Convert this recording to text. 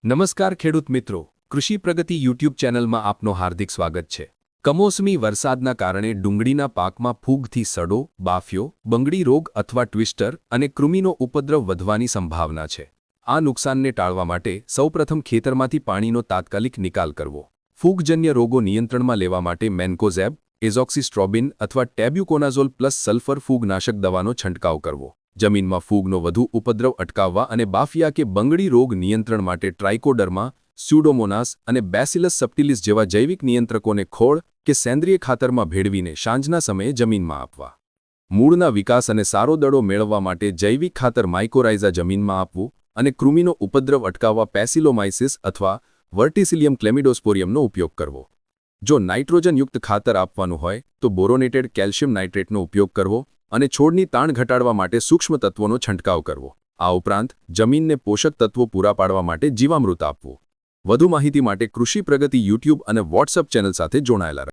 નમસ્કાર ખેડૂત મિત્રો, કૃષિ પ્રગતિ યુટ્યુબ ચેનલમાં આપનો હાર્દિક સ્વાગત છે। કમોસમી વરસાદના કારણે ડુંગળીના પાકમાં ફૂગથી સડો, બાફિયો, બંગડી રોગ અથવા ટ્વિસ્ટર અને કૃમિનો ઉપદ્રવ વધવાની સંભાવના છે। આ નુકસાનને ટાળવા માટે સૌપ્રથમ ખેતરમાંથી પાણીનો તાત્કાલિક નિકાલ કરવો। ફૂગજન્ય રોગો નિયંત્રણમાં લેવા માટે મેન્કોઝેબ, એઝોક્સિસ્ટ્રોબિન અથવા ટેબ્યુકોનાઝોલ પ્લસ સલ્ફર ફૂગનાશક દવાનો છંટકાવ કરવો। જમીનમાં ફૂગનો વધુ ઉપદ્રવ અટકાવવા અને બાફિયા કે બંગડી રોગ નિયંત્રણ માટે ટ્રાઇકોડર્મા, સ્યુડોમોનાસ અને બેસિલસ સબ્ટિલિસ જેવા જૈવિક નિયંત્રકોને ખોળ કે સેન્દ્રિય ખાતરમાં ભેળવીને સાંજના સમયે જમીનમાં આપવા। મૂળના વિકાસ અને સારો દડો મેળવવા માટે જૈવિક ખાતર માઇકોરાઇઝા જમીનમાં આપવું અને કૃમિનો ઉપદ્રવ અટકાવવા પેસિલોમાઇસિસ અથવા વર્ટિસિલિયમ ક્લેમિડોસ્પોરિયમનો ઉપયોગ કરવો। જો નાઇટ્રોજનયુક્ત ખાતર આપવાનું હોય તો બોરોનેટેડ કેલ્શિયમ નાઇટ્રેટનો ઉપયોગ કરવો અને છોડની તાણ ઘટાડવા માટે સૂક્ષ્મ તત્વોનો છંટકાવ કરવો। આ ઉપરાંત જમીનને પોષક તત્વો પૂરા પાડવા માટે જીવામૃત આપવું। વધુ માહિતી માટે કૃષિ પ્રગતિ યુટ્યુબ અને વોટ્સએપ ચેનલ સાથે જોડાયેલા રહો।